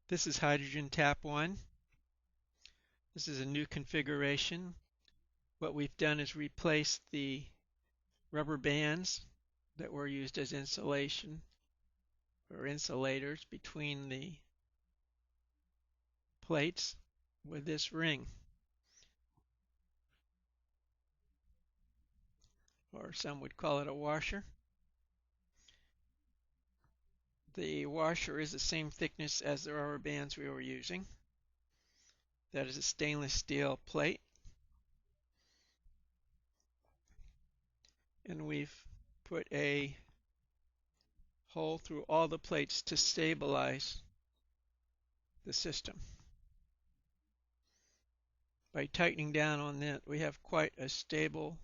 This is hydrogen tap 1. This is a new configuration. What we've done is replaced the rubber bands that were used as insulation or insulators between the plates with this ring, or some would call it a washer. The washer is the same thickness as the rubber bands we were using. That is a stainless steel plate. And we've put a hole through all the plates to stabilize the system. By tightening down on that, we have quite a stable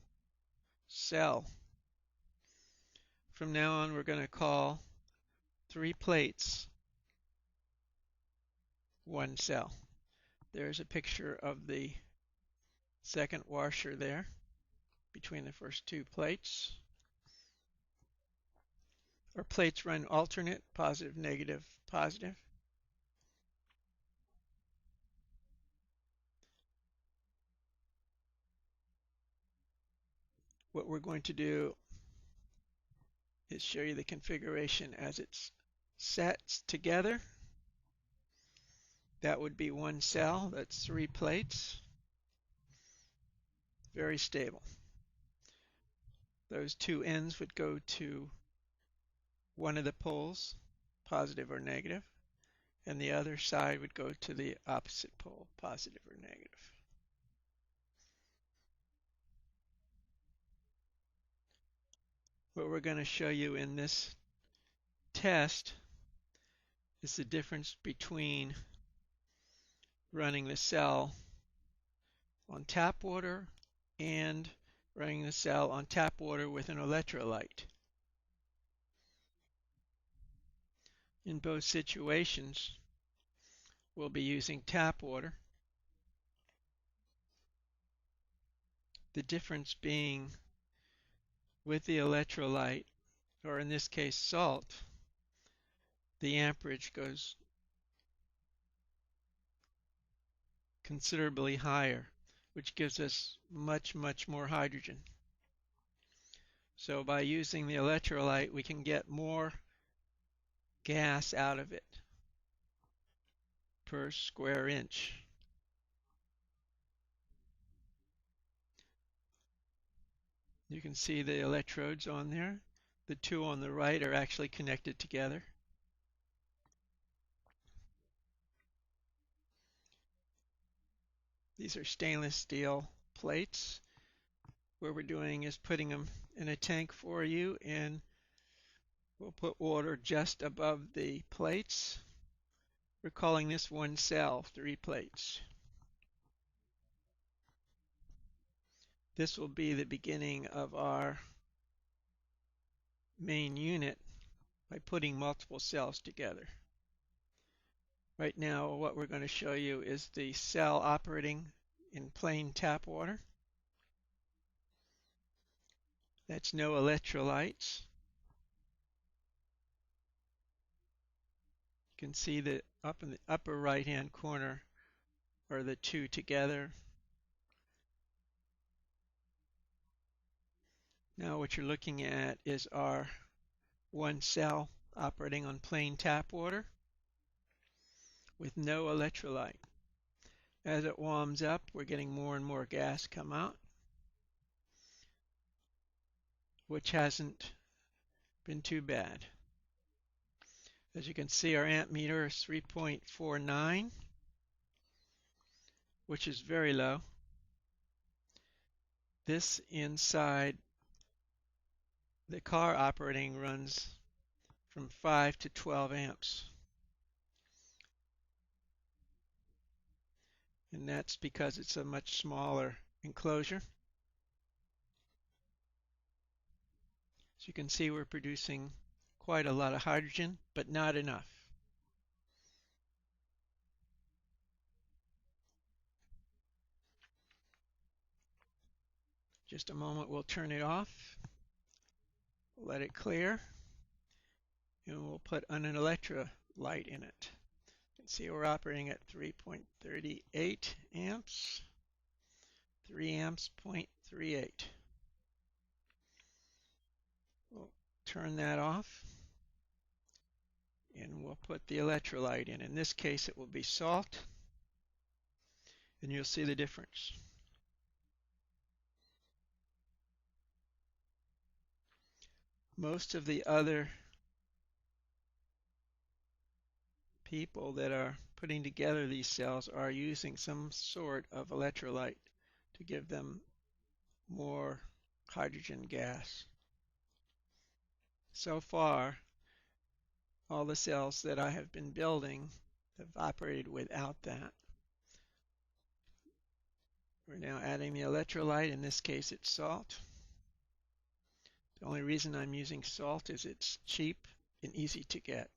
cell. From now on, we're going to call 3 plates one cell. There's a picture of the second washer there between the first 2 plates. Our plates run alternate, positive, negative, positive. What we're going to do is show you the configuration as it's set together. That would be one cell. That's 3 plates. Very stable. Those 2 ends would go to one of the poles, positive or negative, and the other side would go to the opposite pole, positive or negative. What we're going to show you in this test is the difference between running the cell on tap water and running the cell on tap water with an electrolyte. In both situations, we'll be using tap water. The difference being with the electrolyte, or in this case salt, the amperage goes considerably higher, which gives us much more hydrogen. So by using the electrolyte, we can get more gas out of it per square inch. You can see the electrodes on there. The 2 on the right are actually connected together. These are stainless steel plates. What we're doing is putting them in a tank for you, and we'll put water just above the plates. We're calling this one cell, 3 plates. This will be the beginning of our main unit by putting multiple cells together. Right now, what we're going to show you is the cell operating in plain tap water. That's no electrolytes. You can see that up in the upper right-hand corner are the 2 together. Now what you're looking at is our one cell operating on plain tap water with no electrolyte. As it warms up, we're getting more and more gas come out, which hasn't been too bad. As you can see, our amp meter is 3.49, which is very low. This inside the car operating runs from 5 to 12 amps. And that's because it's a much smaller enclosure. So you can see we're producing quite a lot of hydrogen, but not enough. Just a moment, we'll turn it off, let it clear, and we'll put an electrolyte in it. You can see we're operating at 3.38 amps, 3 amps, 0.38. We'll turn that off and we'll put the electrolyte in. In this case, it will be salt, and you'll see the difference. Most of the other people that are putting together these cells are using some sort of electrolyte to give them more hydrogen gas. So far, all the cells that I have been building have operated without that. We're now adding the electrolyte. In this case, it's salt. The only reason I'm using salt is it's cheap and easy to get.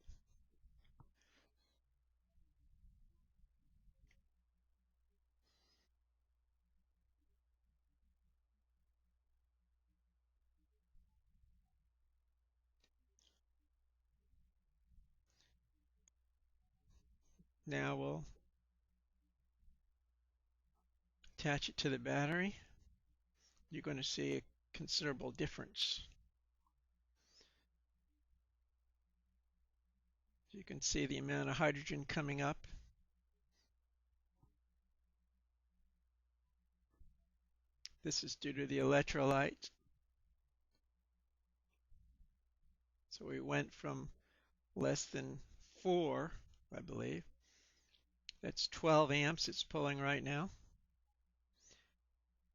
Now we'll attach it to the battery. You're going to see a considerable difference. You can see the amount of hydrogen coming up. This is due to the electrolyte. So we went from less than 4, I believe. That's 12 amps it's pulling right now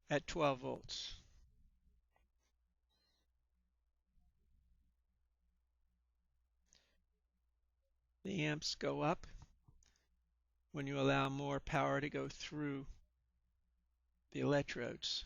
at 12 volts. The amps go up when you allow more power to go through the electrodes.